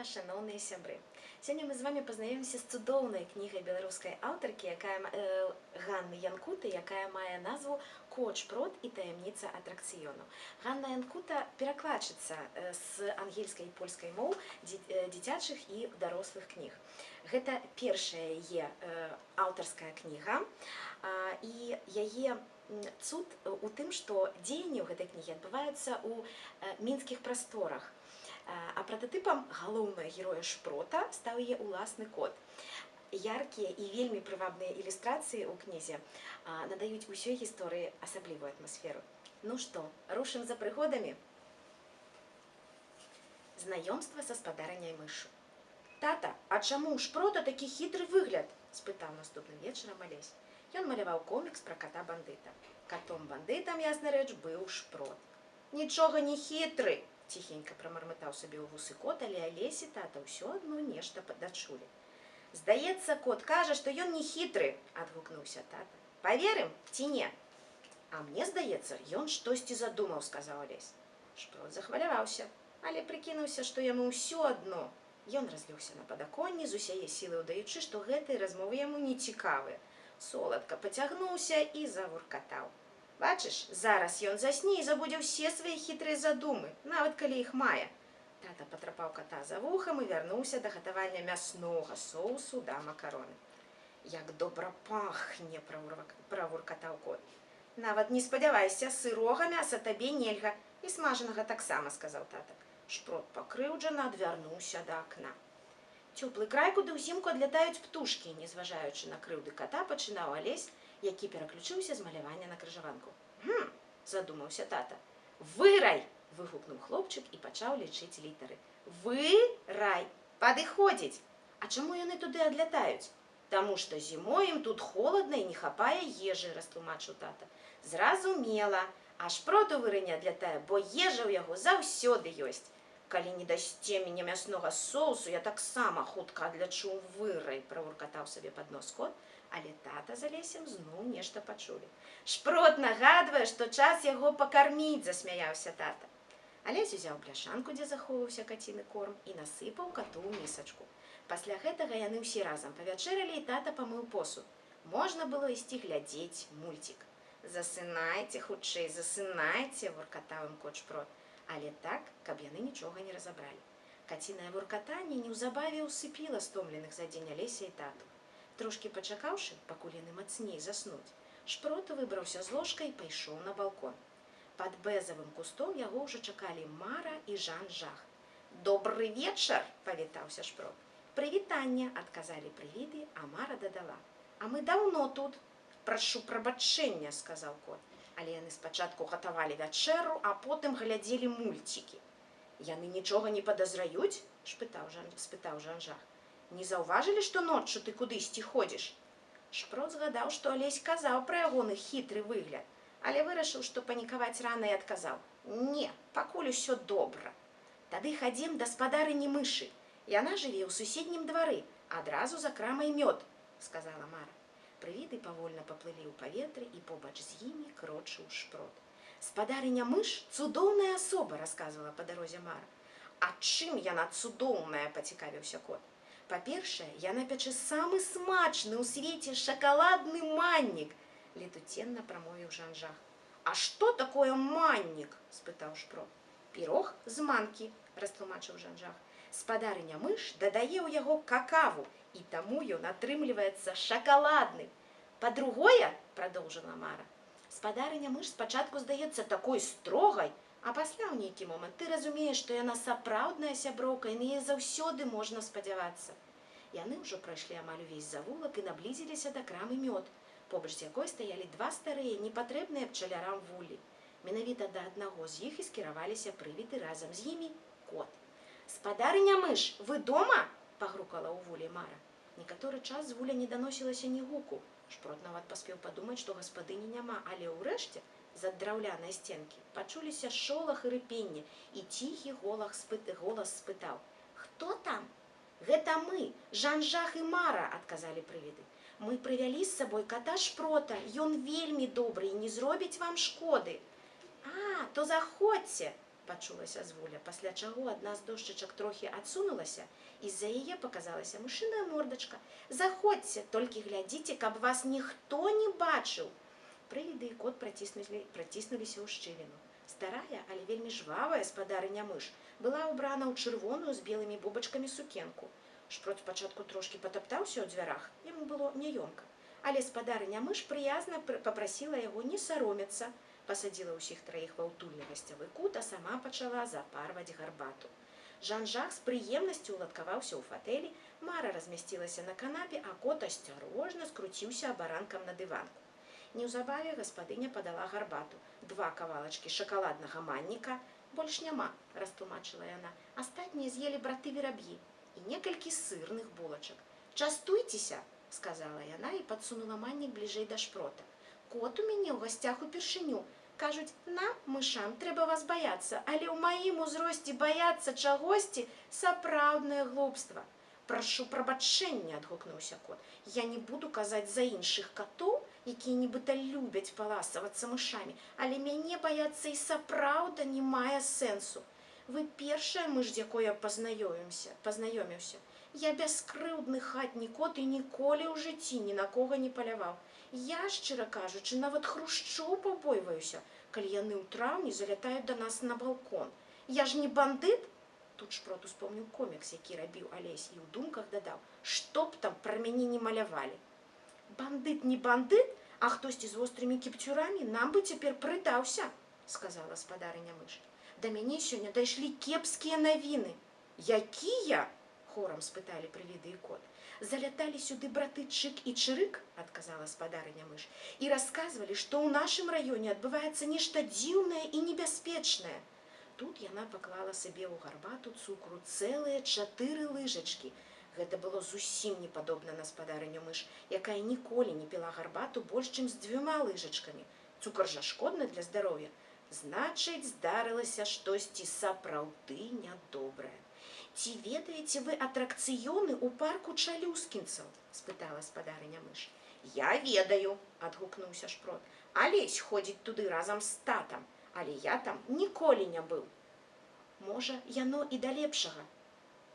Здорава, шановныя сябры. Сёння мы з вами пазнаёмся з цудоўнай кнігай беларускай аўтаркі, Ганны Янкуты, якая мае назву «Коч Прот і таямніца атракцыёну». Ганна Янкута перакладчыца з ангельскай і польскай моў дзіцячых і дарослых кніг. Гэта першая яе аўтарская кніга, і яе цуд у тым, што дзеянні ў гэтай кнігі адбываюцца ў мінскіх прасторах. А прататыпам галоўнага героя Шпрота стаў яе ўласны кот. Яркія і вельмі прывабныя ілюстрацыі ў кнізе надаюць усёй гісторыі асаблівую атмасферу. Ну што, рушым за прыгодамі? Знаёмства са спадарняй мышу. «Тата, а чаму ў Шпрота такі хітры выгляд?» – спытаў наступным вечарам Алесь. Ён маляваў комікс пра ката-бандыта. Катом-бандытам, ясна рэч, быў Шпрот. «Нічога не хітры!» – ціхенька прамармытаў сабе ў вусы кот, але Алесь і тата ўсё адно нешта дачулі. «Здаецца, кот кажа, што ён не хітры!» – адгукнуўся тата. «Паверым ці не?» «А мне здаецца, ён штосьці задумаў», – сказаў Алесь. Шпрот захваляваўся, але прыкінуўся, што яму ўсё адно. Ён разлёгся на падаконні, з усяе сілы ўдаючы, што гэтыя размовы яму не цікавыя. Соладка пацягнуўся і завуркатаў. «Бачыш, зараз ён засне і забудзе ўсе свае хітрыя задумы, нават калі іх мае». Тата патрапаў ката за вухам і вярнуўся да гатавання мяснога соусу да макароны. «Як добра пахне!» – правуркатаў кот. «Нават не спадзявайся, сырога мяса табе нельга, і смажанага таксама», – сказаў тата. Шпрот пакрыўджана адвярнуўся да акна. «Цёплы край, куды ўзімку адлятаюць птушкі», – незважаючы на крыўды ката, пачынаў Алесь, які пераключыўся з малявання на крыжаванку. Задумаўся тата. «Вырай!» – выгукнуў хлопчык і пачаў лічыць літары. «Вырай! Падыходзіць! А чаму яны туды адлятаюць?» «Таму што зімой ім тут холадна і не хапае ежы», – растлумачыў тата. «Зразумела, а Шпроту вырай не адлятае, бо ежа ў яго заўсёды ёсць. Калі не дасце мяне мяснога соусу, я таксама хутка адлячу вырай», – правуркатаў сабе пад нос кот, але тата з Алесем зноў нешта пачулі. «Шпрот нагадвае, што час яго пакарміць», – засмяяўся тата. Алесь узяў бляшанку, дзе захоўваўся каціны корм, і насыпаў кату ў місачку. Пасля гэтага яны ўсе разам павячэралі, і тата памыў посуд. Можна было ісці глядзець мульцік. «Засынайце хутчэй, засынайце», – вуркатаў ім кот Шпрот, але так, каб яны нічога не разабралі. Кацінае вуркатанне неўзабаве ўсыпіла стомленых за дзень Алеся і тату. Трошкі пачакаўшы, пакуль яны мацней заснуць, Шпрот выбраўся з ложка і пайшоў на балкон. Пад бэзавым кустом яго ўжо чакалі Мара і Жан-Жах. «Добры вечар!» – павітаўся Шпрот. «Прывітанне!» – адказалі прывіды, а Мара дадала. «А мы даўно тут!» «Прашу прабачэння!» – сказаў кот. Але яны спачатку гатавалі вячэру, а потым глядзелі мульцікі. «Яны нічога не падазраюць?» – спытаў Жан-Жах. «Не заўважылі, што ноччу ты кудысьці ходзіш?» Шпрот згадаў, што Алесь казаў пра ягоны хітры выгляд, але вырашыў, што панікаваць рана, і адказаў. «Не, пакуль усё добра». «Тады хадзім да спадарыні мышы. Яна жыве ў суседнім двары, адразу за крамай мёд», – сказала Мара. Прывіды павольна паплылі ў паветры, і побач з імі крочыў Шпрот. «Спадарыня мыш – цудоўная асоба», – расказвала па дарозе Мара. «А чым яна цудоўная?» – пацікавіўся кот. «Па-першае, яна пячэ самы смачны ў свеце шакаладны маннік», – летуценна прамовіў Жан-Жах. «А што такое маннік?» – спытаў Шпрот. «Пірог з манкі», – растлумачыў Жан-Жах. «Спадарыня мыш дадае ў яго какаву, і таму ён атрымліваецца шакаладны. Па-другое, – прадоўжыла Мара, – спадарыня мыш спачатку здаецца такой строгай, а пасля ў нейкі момант ты разумееш, што яна сапраўдная сяброўка, і на яе заўсёды можна спадзявацца». Яны ўжо прайшлі амаль увесь завулак і наблізіліся да крамы мёд, побач з якой стаялі два старыя, непатрэбныя пчалярам вуллі. Менавіта да аднаго з іх і скіраваліся прывіды, разам з імі кот. «Спадарыня мыш, вы дома?» – пагрукала ў вуллі Мара. Некаторы час з вуля не даносілася ні гуку. Шпрот нават паспеў падумаць, што гаспадыні няма, але ўрэшце з-ад драўлянай сценкі пачуліся шолах і рыпенне, і ціхі голас спытаў. «Хто там?» «Гэта мы, Жан-Жах і Мара», – адказалі прывіды. «Мы прывялі з сабой ката Шпрота, ён вельмі добры і не зробіць вам шкоды». «А, то заходзьце!» пачулася звуля, пасля чаго адна з дошчачак трохі адсунулася, і з-за яе паказалася мышыная мордачка. «Заходзьце, толькі глядзіце, каб вас ніхто не бачыў!» Прывіды і кот праціснуліся ў шчыліну. Старая, але вельмі жвавая спадарыня мыш была ўбрана ў чырвоную з белымі бубачкамі сукенку. Шпрот спачатку трошкі патаптаўся ў дзвярах, яму было няёмка. Але спадарыня мыш прыязна папрасіла яго не саромецца, пасадзіла ўсіх траіх ва ўтульны гасцявы кут, а сама пачала запарваць гарбату. Жан-Жак з прыемнасцю уладкаваўся ў фатэлі, Мара размясцілася на канапе, а кот асцярожна скруціўся абаранкам на дыванку. Неўзабаве гаспадыня падала гарбату. 2 кавалачкі шакаладнага манніка, больш няма, растлумачыла яна. Астатнія з'елі браты вераб'і і некалькі сырных булачак. «Частуйцеся», сказала яна і падсунула маннік бліжэй да шпрота. «Кот у мяне ў гасцях упершыню. Кажуць, нам, мышам, трэба вас баяцца, але ў маім узросце баяцца чагосьці сапраўднае глупства». «Прашу прабачэння», адгукнуўся кот. «Я не буду казаць за іншых катоў, якія нібыта любяць паласавацца мышамі, але мяне баяцца і сапраўда не мае сэнсу. Вы першая мыш, з якой я пазнаёміўся. Я бяскрыўдны хатні кот і ніколі ў жыцці ні на кога не паляваў. Я, шчыра кажучы, нават хрушчоў пабойваюся, калі яны ў траўні залятаюць да нас на балкон. Я ж не бандыт?» Тут шпрот успомніў комікс, які рабіў Алесь, і ў думках дадаў: «Што б там пра мяне не малявалі. Бандыт не бандыт, а хтосьці з вострымі кіпцюрамі нам бы цяпер прыдаўся», сказала спадарыня мыш. «Да мяне сёння дайшлі кепскія навіны». «Якія?» хорам спыталі прывіды і кот. «Заляталі сюды браты Чык і Чырык», адказала спадарыня мыш, «і расказвалі, што ў нашым раёне адбываецца нешта дзіўнае і небяспечнае». Тут яна паклала сабе ў гарбату цукру цэлыя 4 лыжачкі. Гэта было зусім не падобна на спадарыню мыш, якая ніколі не піла гарбату больш, чым з 2 лыжачкамі. Цукар жа шкодны для здароўя. Значыць, здарылася штосьці сапраўды нядобрае. «Ці ведаеце вы атракцыёны ў парку чалюскінцаў?» спытала спадарыня мыш. «Я ведаю», адгукнуўся шпрот. «Алесь ходзіць туды разам з татам, але я там ніколі не быў». «Можа, яно і да лепшага»,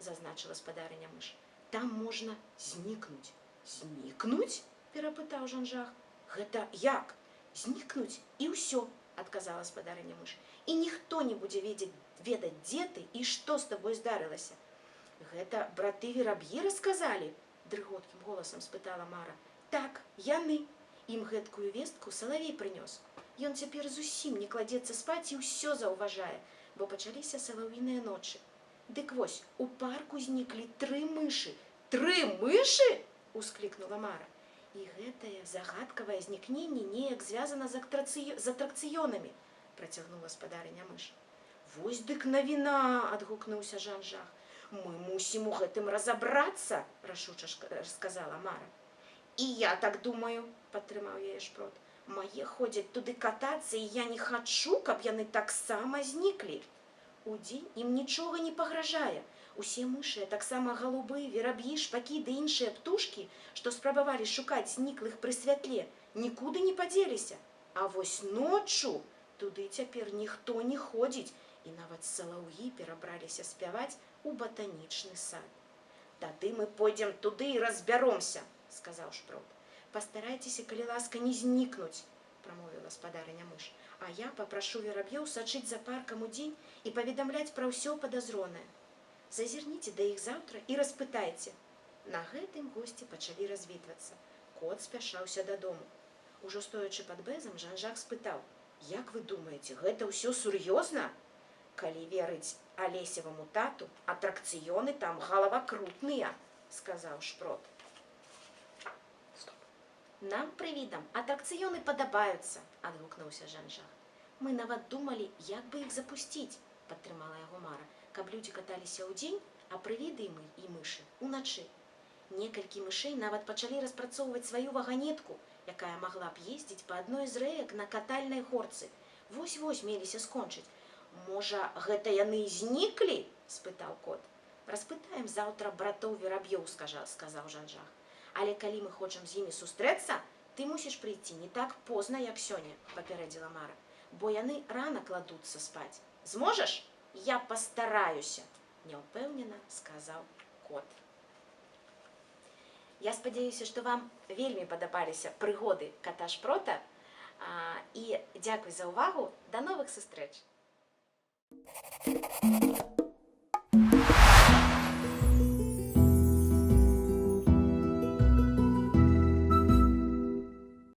зазначыла спадарыня мыш. «Там можна знікнуць». «Знікнуць?» перапытаў Жан-Жак. «Гэта як? Знікнуць і ўсё», адказала спадарыня мыш. «І ніхто не будзе ведаць, дзе ты і што з табой здарылася». «Гэта браты вераб'і расказалі?» дрыготкім голасам спытала Мара. «Так, яны. Ім гэткую вестку салавей прынёс. Ён цяпер зусім не кладзецца спаць і ўсё заўважае, бо пачаліся салаўіныя ночы. Дык вось, у парку зніклі 3 мышы». «3 мышы?» усклікнула Мара. «І гэтае загадкавае знікненне неяк звязана з атракцыёнамі», працягнула спадарыня мыш. «Вось дык навіна», адгукнуўся Жан-Жак. «Мы мусім у гэтым разабрацца», рашуча сказала Мара. «І я так думаю», падтрымаў яе шпрот. «Мае ходзяць туды катацца, і я не хачу, каб яны таксама зніклі. Удзень ім нічога не пагражае. Усе мышы, таксама галубы, вераб'і, шпакі ды іншыя птушкі, што спрабавалі шукаць зніклых пры святле, нікуды не падзеліся. А вось ноччу туды цяпер ніхто не ходзіць, і нават салаўі перабраліся спяваць у батанічны сад». «Тады мы пойдзем туды і разбяромся», сказаў шпрот. «Пастарайцеся, калі ласка, не знікнуць», прамовіла спадарыня мыш. «А я папрашу вераб'ёў сачыць за паркам удзень і паведамляць пра ўсё падазронае. Зазірніце да іх заўтра і распытайце». На гэтым госці пачалі развітвацца. Кот спяшаўся дадому. Ужо стоячы пад бэзам, Жан-Жак спытаў: «Як вы думаеце, гэта ўсё сур'ёзна?» «Калі верыць Алесеваму тату, атракцыёны там галавакрутныя», сказаў шпрот. «Нам, прывідам, атракцыёны падабаюцца», адгукнуўся Жан-Жак. «Мы нават думалі, як бы іх запусціць», падтрымала яго Мара, «каб людзі каталіся ўдзень, а прывіды і мышы уначы. Некалькі мышэй нават пачалі распрацоўваць сваю ваганетку, якая магла б ездзіць па адной з рэек на катальнай горцы. Вось-вось меліся скончыць. Можа, гэта яны і зніклі?» спытаў кот. «Распытаем заўтра братоў вераб'ёў», сказаў Жан-Жак. «Але калі мы хочам з імі сустрэцца, ты мусіш прыйсці не так позна, як сёння», папярэдзіла Мара, «бо яны рана кладуцца спаць. Зможаш? Я пастараюся, няўпэўнена сказаў кот. Я спадзяюся, што вам вельмі падабаліся прыгоды ката Шпрота, і дзякуй за ўвагу, да новых сустрэч!